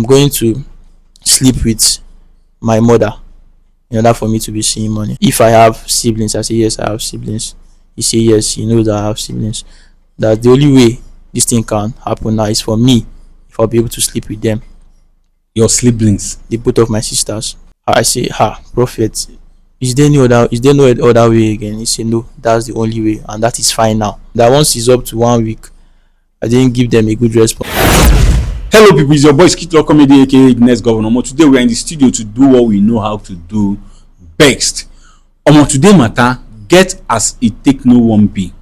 I'm going to sleep with my mother in order for me to be seeing money. If I have siblings, I say yes, I have siblings. He say yes, he knows that I have siblings. That the only way this thing can happen now is for me, if I'll be able to sleep with them, Your siblings. the both of my sisters. I say, prophet, is there no other way again? He say no, that's the only way, and that is fine now. That once it's up to 1 week, I didn't give them a good response. Hello people, it's your boy Skitlo Comedy aka Next Governor. Today we are in the studio to do what we know how to do best. Today matter get as it take no one be.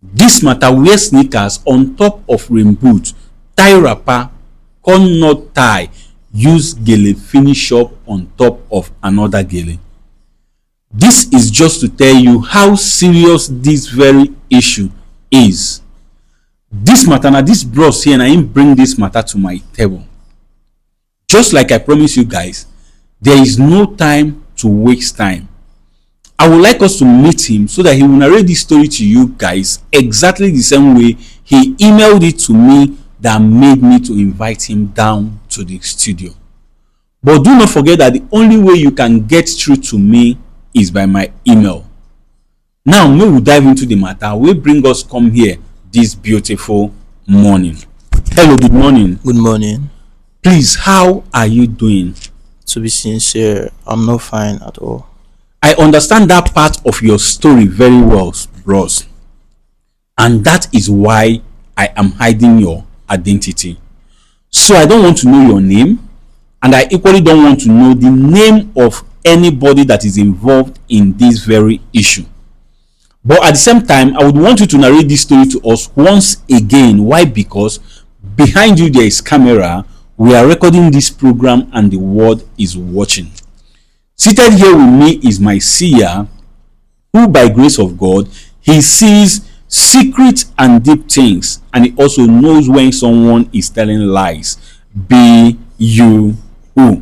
This matter wear sneakers on top of rain boot, tie wrapper, con not tie, use gele finish up on top of another gele. This is just to tell you how serious this very issue is. This matter, now this bros here, and I bring this matter to my table. Just like I promised you guys, there is no time to waste time. I would like us to meet him so that he will narrate this story to you guys exactly the same way he emailed it to me that made me to invite him down to the studio. But do not forget that the only way you can get through to me is by my email. Now, we will dive into the matter. We bring us come here this beautiful morning. Hello, good morning. Good morning. Please, how are you doing? To be sincere, I'm not fine at all. I understand that part of your story very well, bros. And that is why I am hiding your identity. So I don't want to know your name, and I equally don't want to know the name of anybody that is involved in this very issue. But at the same time, I would want you to narrate this story to us once again. Why? Because behind you there is camera. We are recording this program and the world is watching. Seated here with me is my seer, who by grace of God, he sees secret and deep things, and he also knows when someone is telling lies. Be you who.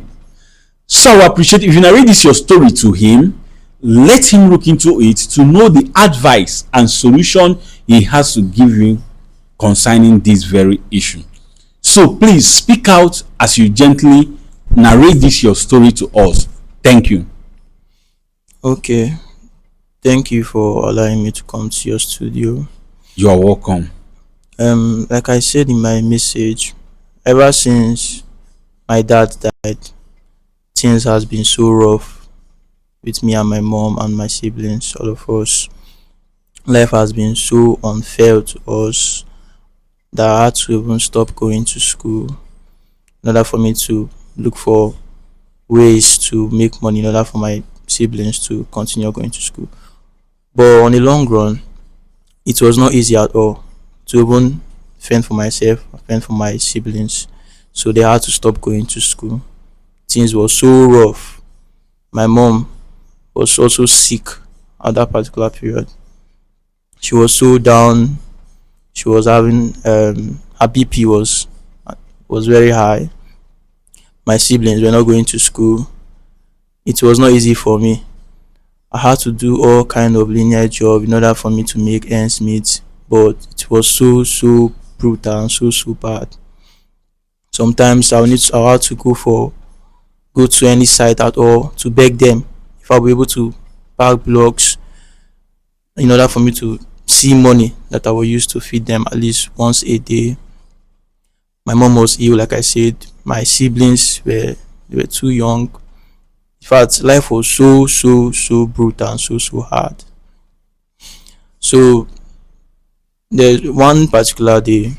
So I appreciate if you narrate this your story to him. Let him look into it to know the advice and solution he has to give you concerning this very issue. So please speak out as you gently narrate this your story to us. Thank you. Okay. Thank you for allowing me to come to your studio. You are welcome. Like I said in my message, ever since my dad died, things has been so rough with me and my mom and my siblings, all of us. Life has been so unfair to us that I had to even stop going to school in order for me to look for ways to make money in order for my siblings to continue going to school. But on the long run, it was not easy at all to even fend for myself, fend for my siblings. So they had to stop going to school. Things were so rough. My mom was also sick at that particular period. She was so down. She was having her BP was very high. My siblings were not going to school. It was not easy for me. I had to do all kind of linear job in order for me to make ends meet, but it was so brutal and so bad. Sometimes I had to go to any site at all to beg them if I'll be able to pack blocks in order for me to see money that I will use to feed them at least once a day. My mom was ill, like I said. My siblings were too young. In fact, life was so brutal and so hard. So there's one particular day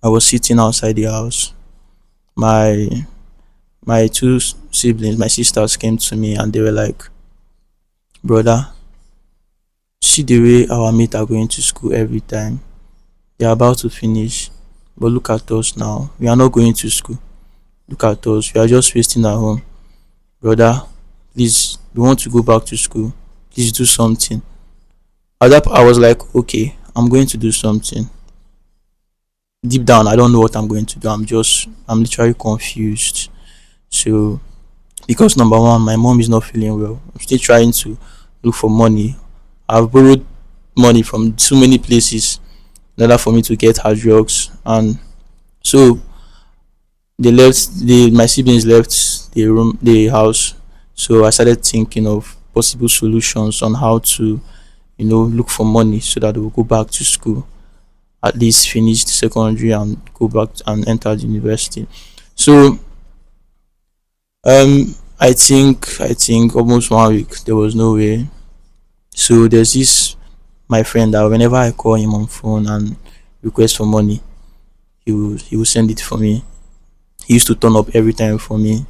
I was sitting outside the house. My two siblings, my sisters, came to me and they were like, brother, see the way our mates are going to school every time. They are about to finish, but look at us now. We are not going to school. Look at us. We are just wasting our home. Brother, please, we want to go back to school. Please do something. At that I was like, okay, I'm going to do something. Deep down, I don't know what I'm going to do. I'm literally confused. So, because number one, my mom is not feeling well. I'm still trying to look for money. I've borrowed money from so many places in order for me to get her drugs. And so my siblings left the house. So I started thinking of possible solutions on how to, look for money so that we'll go back to school, at least finish the secondary and go back and enter the university. So I think almost 1 week there was no way. So there's this my friend that whenever I call him on phone and request for money, he will send it for me. He used to turn up every time for me,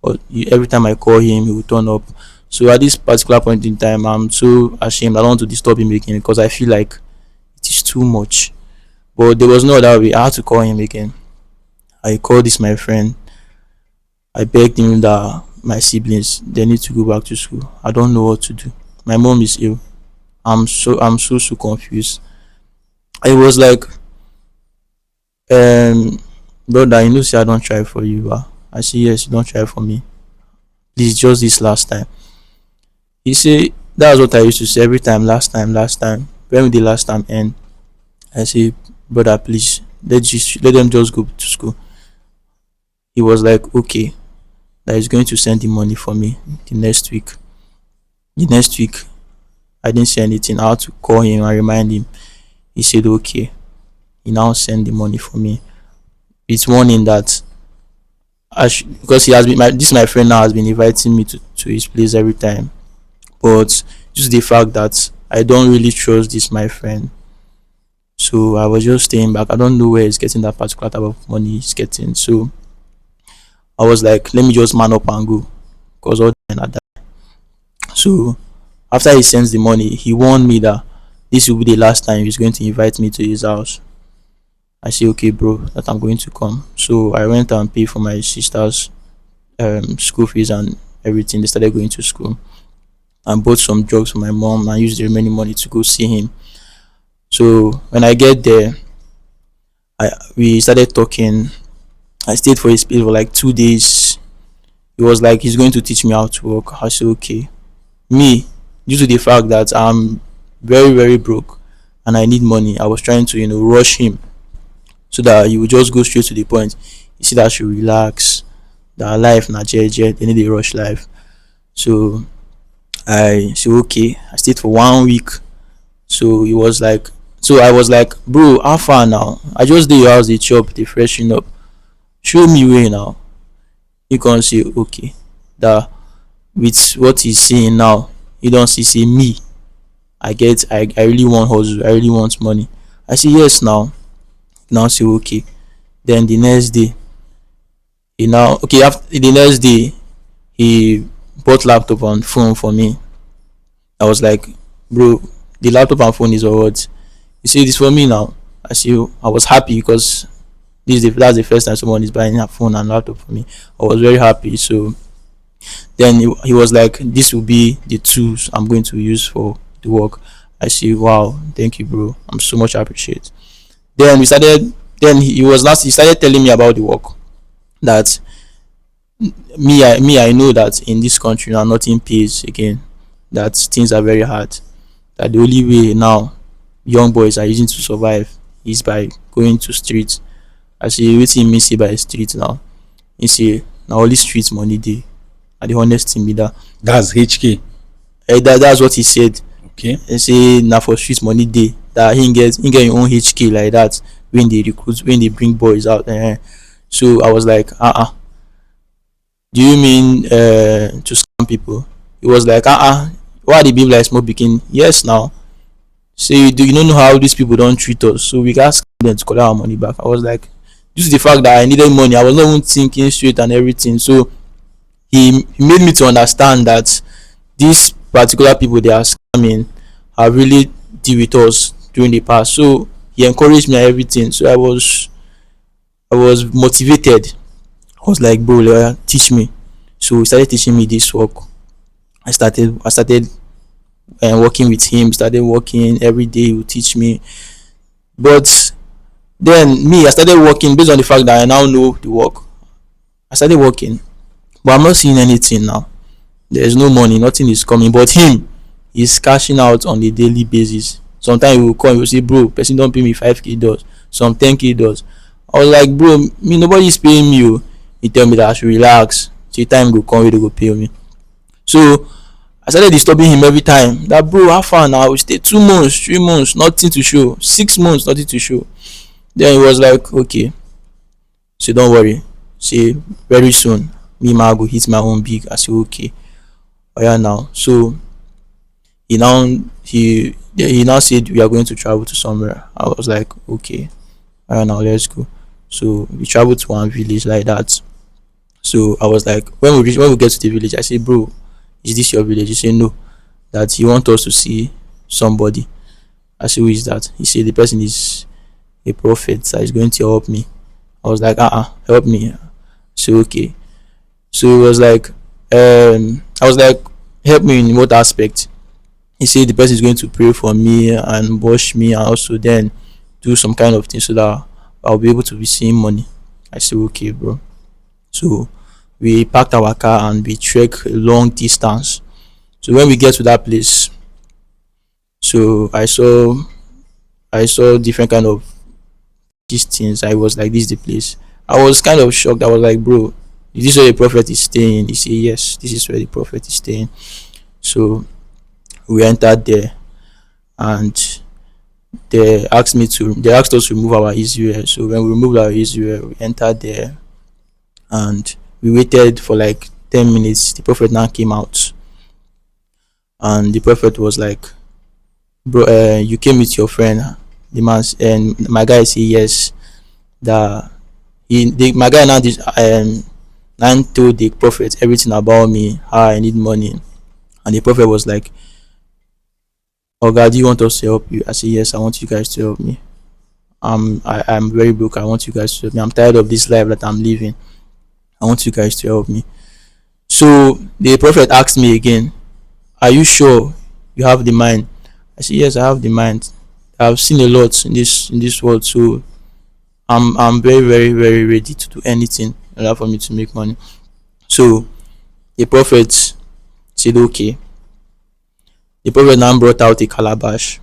or every time I call him, he will turn up. So at this particular point in time, I'm so ashamed. I don't want to disturb him again because I feel like it is too much. But there was no other way. I had to call him again. I called this my friend. I begged him that my siblings they need to go back to school. I don't know what to do. My mom is ill. I'm so confused. I was like, um, brother, say I don't try for you. I say yes, you don't try for me. Please, just this last time. He say that's what I used to say every time. Last time, last time. When will the last time end? I say, brother, please let them just go to school. He was like, okay, that he's going to send the money for me the next week. The next week, I didn't say anything. I had to call him and remind him. He said, okay. He now send the money for me. It's warning that because he has been my friend now has been inviting me to his place every time. But just the fact that I don't really trust this my friend. So I was just staying back. I don't know where he's getting that particular type of money he's getting. So I was like, let me just man up and go. Because all the men are that. So after he sends the money, he warned me that this will be the last time he's going to invite me to his house. I say, okay, bro, that I'm going to come. So I went and paid for my sister's school fees and everything. They started going to school and bought some drugs for my mom and used the remaining money to go see him. So when I get there, we started talking. I stayed for his place for like 2 days. He was like he's going to teach me how to work. I said okay. Me, due to the fact that I'm very very broke and I need money, I was trying to rush him so that he would just go straight to the point. You see that I should relax. That life na jeje, they need a rush life. So I said okay. I stayed for 1 week. So he was like, so I was like, bro, how far now? I just did your house, the chop, the freshen up. Show me way now. You can say okay. That with what he's saying now, he don't see me. I really want hustle. I really want money. I say yes now. Now say okay. Then the next day, after the next day he bought laptop and phone for me. I was like, bro, the laptop and phone is what? He said this for me now. I say I was happy because that's the first time someone is buying a phone and laptop for me. I was very happy. So then he was like, this will be the tools I'm going to use for the work. I say, wow, thank you, bro. I'm so much appreciate. Then we started. Then he started telling me about the work that I know that in this country now nothing pays again. That things are very hard. That the only way now young boys are using to survive is by going to streets. I say wetin mean say by street now? He say na only street money dey. Na the honest thing be that. That's HK. That's what he said. Okay. He say na for street money dey. That he get him own HK like that when they recruit, when they bring boys out. So I was like, do you mean to scam people? He was like, why they behave like small pikin? Yes now. Say do you don't know how these people don't treat us, so we got scam them to collect our money back. I was like, due to the fact that I needed money, I was not even thinking straight and everything. So he made me to understand that these particular people they are scamming have really deal with us during the past. So he encouraged me and everything. So I was motivated. I was like, bro, teach me. So he started teaching me this work. I started working with him. Started working every day. He would teach me. But then me, I started working based on the fact that I now know the work. I started working, but I'm not seeing anything now. There's no money, nothing is coming. But him, he's cashing out on a daily basis. Sometimes he will call, he will say, bro, person don't pay me 5k dollars, some 10k dollars. I was like, bro, me nobody is paying me. Oh. He tell me that I should relax. Say time go come wey dey go pay me. So I started disturbing him every time. That bro, how far now? We stay 2 months, 3 months, nothing to show. 6 months, nothing to show. Then he was like, okay, so don't worry. Say very soon, me ma go hit my own big. I say okay. Oh yeah now. So he now he now said we are going to travel to somewhere. I was like, okay, all right now let's go. So we traveled to one village like that. So I was like, when we get to the village, I say, bro, is this your village? He said no, that he want us to see somebody. I said, who is that? He said the person is a prophet that is going to help me. I was like, help me. So okay. So he was like, I was like, help me in what aspect? He said the person is going to pray for me and wash me and also then do some kind of thing so that I'll be able to be seeing money. I said okay, bro. So we packed our car and we trek a long distance. So when we get to that place, so I saw different kind of these things. I was like, this is the place. I was kind of shocked. I was like, bro, is this where the prophet is staying? He said yes, this is where the prophet is staying. So we entered there and they asked us to remove our easyware. So when we removed our easyware, we entered there and we waited for like 10 minutes. The prophet now came out and the prophet was like, bro, you came with your friend. The man and my guy said yes. That my guy now now told the prophet everything about me, how I need money, and the prophet was like, oh God, do you want us to help you? I said yes, I want you guys to help me. I'm very broke. I want you guys to help me. I'm tired of this life that I'm living. I want you guys to help me. So the prophet asked me again, are you sure you have the mind? I said yes, I have the mind. I've seen a lot in this world, so I'm very very very ready to do anything in order for me to make money. So the prophet said okay. The prophet now brought out a calabash.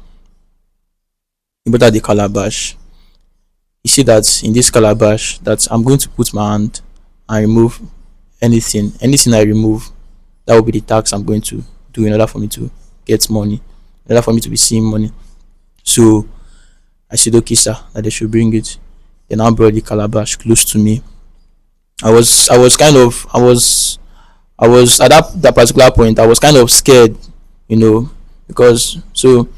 He brought out the calabash. He said that in this calabash that I'm going to put my hand and remove anything I remove, that will be the tax I'm going to do in order for me to get money, in order for me to be seeing money. So I said okay sir, that they should bring it. They now brought the calabash close to me. I was at that particular point I was kind of scared, because so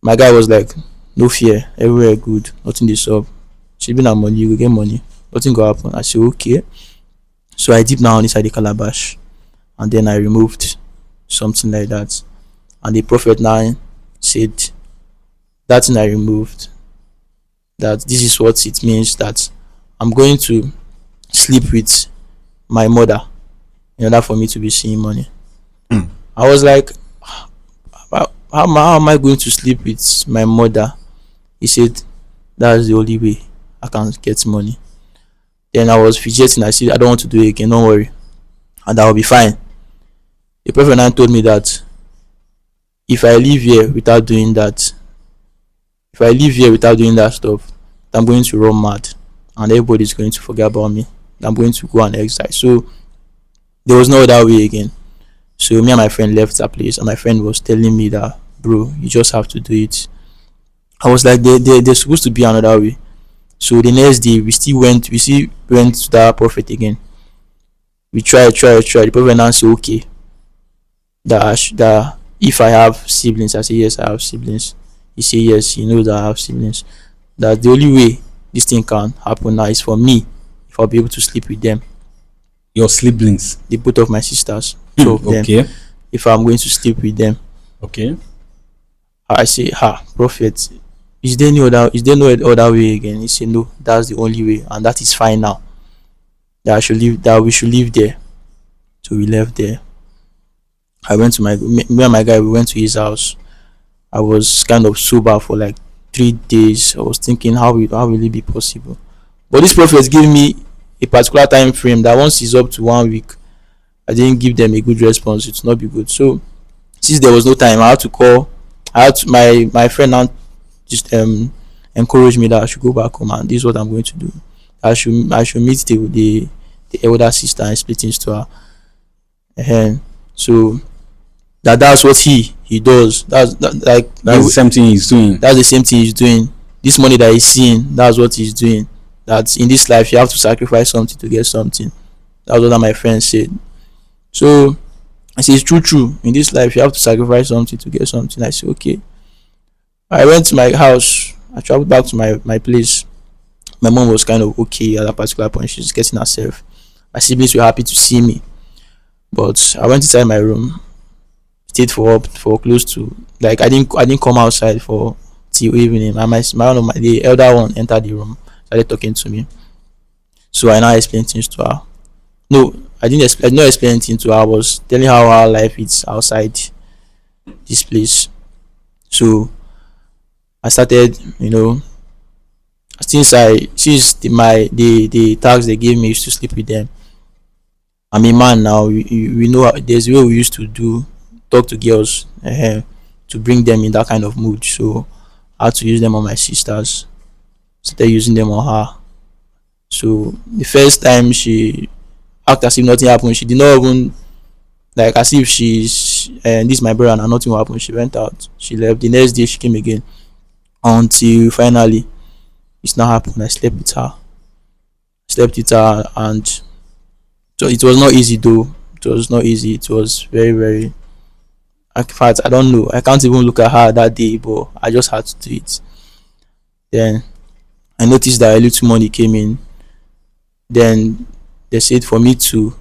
my guy was like, no fear, everywhere good, nothing dey sup. She been na money, you go get money, nothing go happen. I said okay. So I deep down inside the calabash and then I removed something like that. And the prophet now said that thing I removed, that this is what it means, that I'm going to sleep with my mother in order for me to be seeing money. I was like, how am I going to sleep with my mother? He said that's the only way I can get money. Then I was fidgeting. I said I don't want to do it again, don't worry, and I'll be fine. The prophet now told me that if I leave here without doing that, if I leave here without doing that stuff, I'm going to run mad and everybody's going to forget about me. I'm going to go and exile. So there was no other way again. So me and my friend left that place and my friend was telling me that, bro, you just have to do it. I was like, there's supposed to be another way. So the next day we still went to that prophet again. We tried. The prophet now said okay, that if I have siblings. I say yes, I have siblings. He said yes, he knows that I have siblings. That the only way this thing can happen now is for me, if I'll be able to sleep with them, Your siblings. the both of my sisters, two of them. Okay. If I'm going to sleep with them, Okay. I say, prophet, is there no other way again? He said no, that's the only way, and that is fine now. That we should live there. So we left there. I went to me and my guy. We went to his house. I was kind of sober for like 3 days. I was thinking how will it be possible? But this prophet gave me a particular time frame that once it's up to 1 week, I didn't give them a good response. It's not be good. So since there was no time, I had to call. My friend now just encouraged me that I should go back home and this is what I'm going to do. I should meet the elder sister and explain things to her. Ehen. So that's what he does. Like That's the same thing he's doing. that's the same thing he's doing. This money that he's seeing, that's what he's doing. That in this life you have to sacrifice something to get something. That's what my friend said. So I say it's true. In this life you have to sacrifice something to get something. I say okay. I went to my house. I traveled back to my place. My mom was kind of okay at that particular point. She's getting herself. My siblings were happy to see me. But I went inside my room, stayed for up for close to, like, I didn't come outside for till evening. My one of my the elder one entered the room, started talking to me. So I now explained things to her. No, I did not explain anything to her. I was telling her how our life is outside this place. So I started, since the task they gave me is to sleep with them. I'm a man now. We know there's a way we used to do talk to girls, to bring them in that kind of mood. So I had to use them on my sisters. Started using them on her. So the first time she acted as if nothing happened. She did not even, like, as if she's and this is my brother and nothing will happen. She went out. She left. The next day she came again until finally it's not happened. I slept with her. Slept with her, and so it was not easy though. It was not easy. It was very very. In fact, I don't know. I can't even look at her that day, but I just had to do it. Then I noticed that a little money came in. Then they said for me to,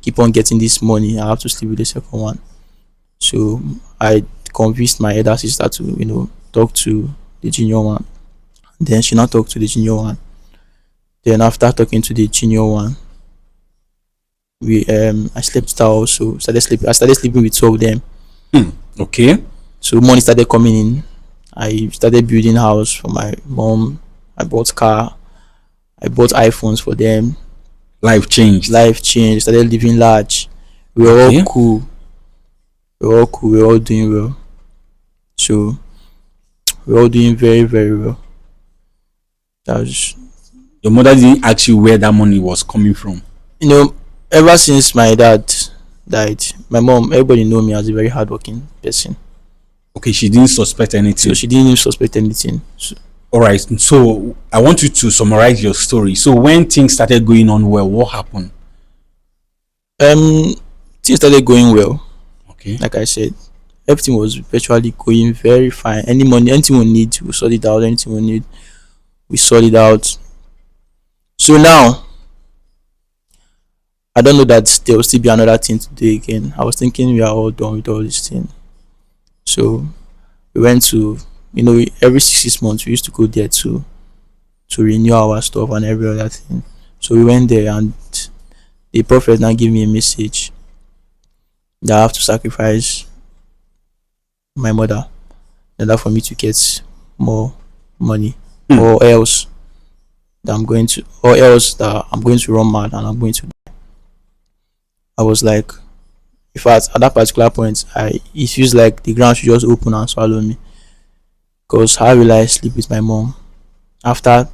keep on getting this money, I have to sleep with the second one. So I convinced my elder sister to, talk to the junior one. Then she now talked to the junior one. Then after talking to the junior one, we I slept with her also. I started sleeping with two of them. Okay. So money started coming in. I started building house for my mom. I bought car. I bought iPhones for them. Life changed. Life changed. Started living large. We were Okay. all cool. We were all cool. We were all doing well. So we were all doing very very well. That was, Your mother didn't ask you where that money was coming from. you know, ever since my dad died, my mom, everybody know me as a very hardworking person. Okay, she didn't suspect So anything. she didn't even suspect anything. So, All right. So I want you to summarize your story. So when things started going on well, what happened? um, things started going well. Okay. Like I said, everything was virtually going very fine. Any money, anything we need, we sort it out. Anything we need, we sort it out. So now, I don't know that there will still be another thing to do again. I was thinking we are all done with all this thing. So we went to, every 6 months we used to go there to renew our stuff and every other thing. So we went there, and the prophet now gave me a message that I have to sacrifice my mother in order for me to get more money, or else that I'm going to run mad and I'm going to. I was like, in fact, at that particular point, it feels like the ground should just open and swallow me. Because how will I sleep with my mom after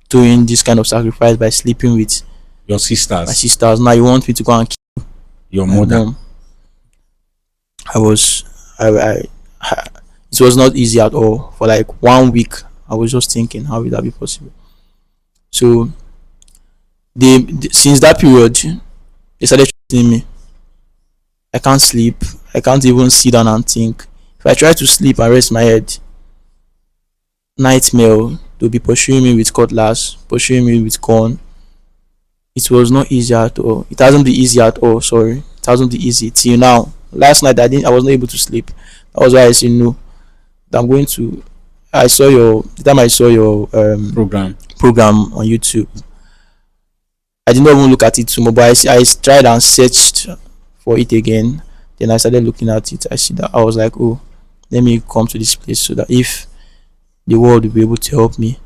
doing this kind of sacrifice by sleeping with Your my sisters, sisters? Now you want me to go and kill your my mother. mom? I was, I it was not easy at all. For like 1 week, I was just thinking, how will that be possible? So since that period, they started treating me. I can't sleep. I can't even sit down and think. If I try to sleep and rest my head, nightmare. They'll be pursuing me with cutlass, pursuing me with gun. It was not easy at all. It hasn't been easy at all. Sorry, it hasn't been easy till now. Last night I was not able to sleep. That was why I said no. That I'm going to. I saw the time I saw your Program. program on YouTube. I did not even look at it too much, but I tried and searched for it again. Then I started looking at it. I see that I was like, oh, let me come to this place so that if the world will be able to help me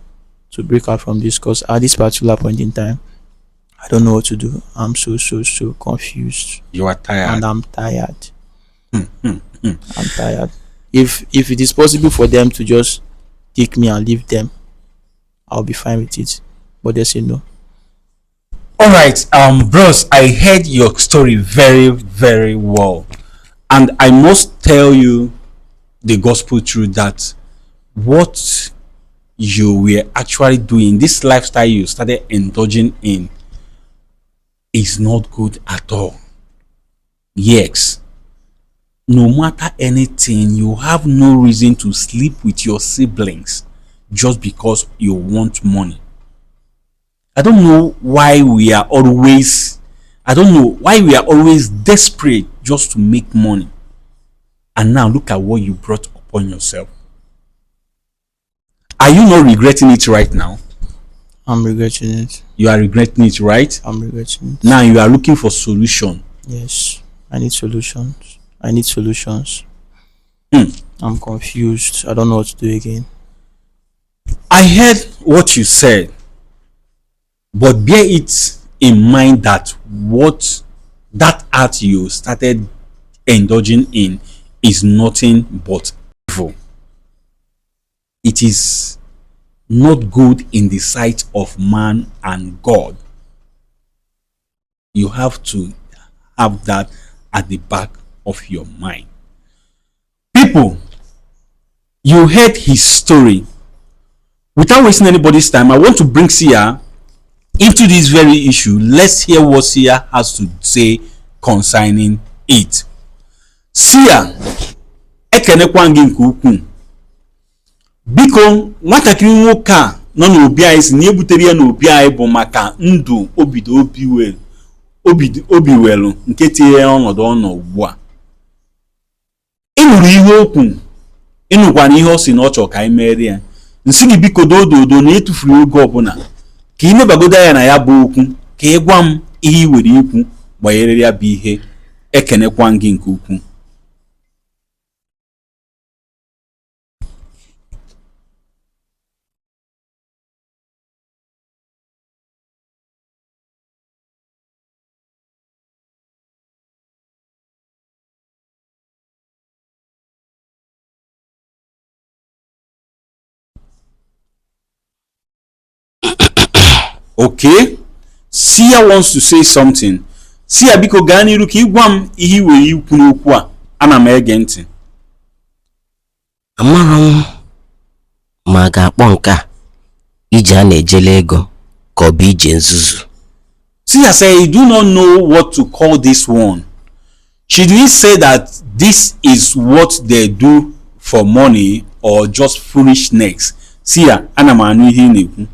to break out from this, because at this particular point in time, I don't know what to do. I'm so confused, You are tired. and I'm tired. I'm tired. If it is possible for them to just take me and leave them, I'll be fine with it. But they say no. All right, bros, I heard your story very, very well, and I must tell you the gospel truth that what you were actually doing, this lifestyle you started indulging in, is not good at all. Yes, no matter anything, you have no reason to sleep with your siblings just because you want money. I don't know why we are always I don't know why we are always desperate just to make money. And now look at what you brought upon yourself. Are you not regretting it right now? I'm regretting it. You are regretting it, right? I'm regretting it. Now you are looking for solution. Yes, I need solutions. I need solutions. I'm confused. I don't know what to do again. I heard what you said, but bear it in mind that what that art you started indulging in is nothing but evil. It is not good in the sight of man and God. You have to have that at the back of your mind. People, you heard his story. Without wasting anybody's time, I want to bring Sia into this very issue. Let's hear what Sia has to say concerning it. Sia, ekenekwa gị nke ukwuu. Biko nwatakịrị nwoke a nọ n'obi anyị si na ebutere ya n'obi anyị bụ maka ndụ obi welu nke tinyere ọnọdụ ọnọ ugbu a. Ịnụrụ ihe okwu, ịnụkwara ihe ọ sị na ọ chọrọ ka anyị mere ya. Nsị gị biko dododo na etufuru oge ọbụla ka ị mebagodo ya na ya bụ okwu ka ị gwa m ihe i were ikwu gbanyere ya bụ ihe. Ekenekwa gị nke ukwuu. Okay, Sia wants to say something. Sia biko gaa n'iru ka ị gwa m ihe i were ikwu n'okwu a. Ana m ege ntị. Amara m ma ga-akpọ nke a ije a na-ejele ego ka ọ bụ ije nzuzu. Sia say I do not know what to call this one. Should we say that this is what they do for money or just foolishness? Sia, ana m anụ ihe ị na-ekwu.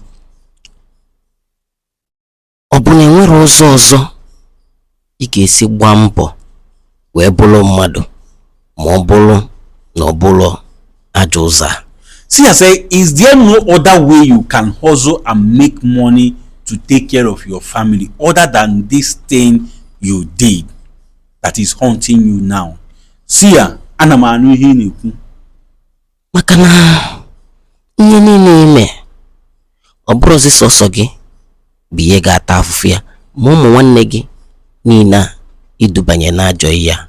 Ọ bụ na enwere ụzọ ọzọ ị ga-esi gbaa mbọ wee bụrụ mmadụ ma ọ bụrụ na ọ bụrụ ajọ ụzọ a. Sia say, is there no other way you can hustle and make money to take care of your family other than this thing you did that is haunting you now? Sia, ana m anụ ihe ị na-ekwu. Maka na ihe niile ime ọ bụrụzi sọsọ gị bụ ihe ga-ata afụfụ ya ma ụmụ nwanne gị niile idubanye n'ajọ ya.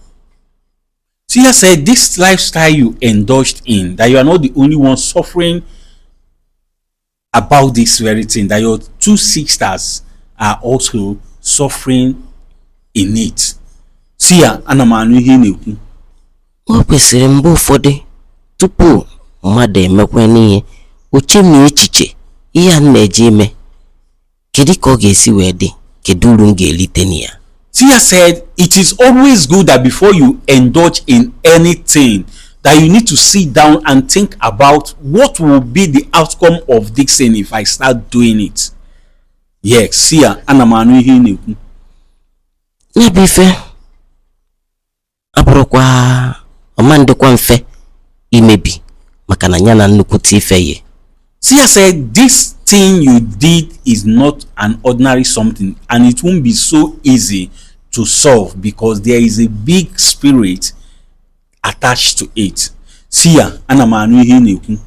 Sia said this lifestyle you indulged in, that you are not the only one suffering about this very thing, that your two sisters are also suffering in it. Sia, ana m anụ ihe ị na-ekwu. O kwesịrị mgbe ụfọdụ tupu mmadụ emekwa n'ihe o chemie echiche ihe a na-eje ime kedu ka ọ ga-esi wee dị, kedu uru m ga-elite na ya. Sia said it is always good that before you indulge in anything that you need to sit down and think about what will be the outcome of this thing if I start doing it. Yes, Sia, ana m anụ ihe ị na-ekwu. Ya bụ ife abụrụkwa ọmandịkwa mfe imebi maka na ya na nnukwute ife ye. Sia said this thing you did is not an ordinary something and it won't be so easy to solve because there is a big spirit attached to it. Sia, ana m anụ ihe ị na-ekwu.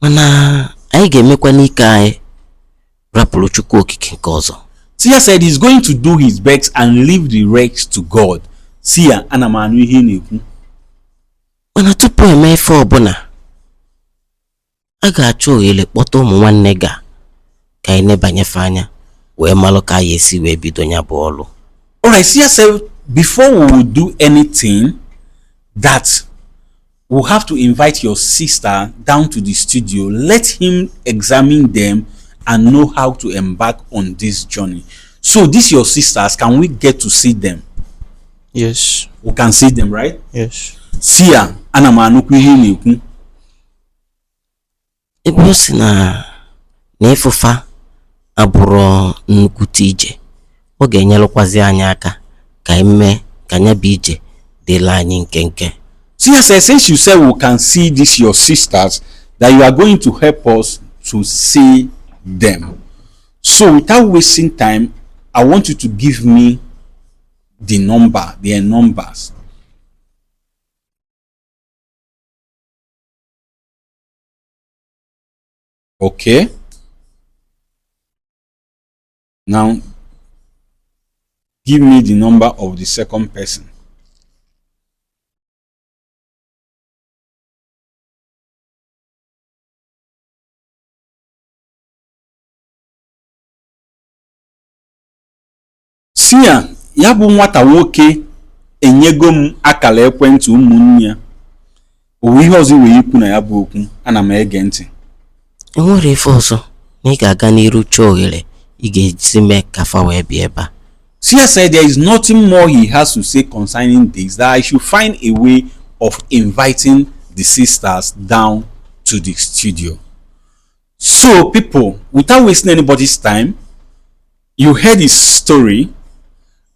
Mana anyị ga-emekwa n'ike anyị rapụrụ Chukwu okike nke ọzọ. Sia said he's going to do his best and leave the rest to God. Sia, ana m anụ ihe ị na-ekwu. Mana tupu eme ife ọbụla a ga-achọ ohere kpọta ụmụ nwanne ga ka anyị nebanyefe anya wee malụ ka ya esi wee bido nya bụ ọlụ. Alright, see yourself, before we will do anything, that we'll have to invite your sister down to the studio, let him examine them and know how to embark on this journey. So these your sisters, can we get to see them? Yes. We can see them, right? Yes. Seer, ana m anụkwu ihe ị na-ekwu. Ebe o si na ịfụfa abụrụ nnukwute ije, ọ ga-enyelụkwazi anyị aka ka ime ka nya bụ ije dịla anyị nkenke. Seer says, since you said we can see these your sisters, that you are going to help us to see them. So without wasting time, I want you to give me their numbers. Okay. Now, give me the number of the second person. Seer, ya bụ nwata nwoke enyego m akara ekwentị ụmụnne ya. O ihe ọzọ wee ikwu na ya bụ okwu, ana m ege ntị. Enwere ife ọzọ na ị ga-aga n'iru chọọ ohere ị ga-esi mee ka fa wee bịa ebe a. Seer said there is nothing more he has to say concerning this, that I should find a way of inviting the sisters down to the studio. So people, without wasting anybody's time, you heard his story.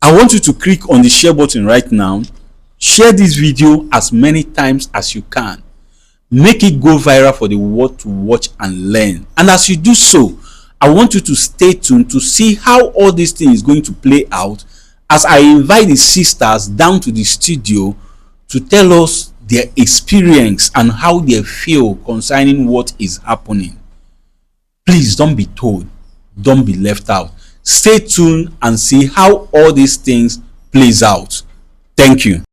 I want you to click on the share button right now. Share this video as many times as you can. Make it go viral for the world to watch and learn. And as you do so, I want you to stay tuned to see how all this thing is going to play out as I invite the sisters down to the studio to tell us their experience and how they feel concerning what is happening. Please don't be told, don't be left out. Stay tuned and see how all these things plays out. Thank you.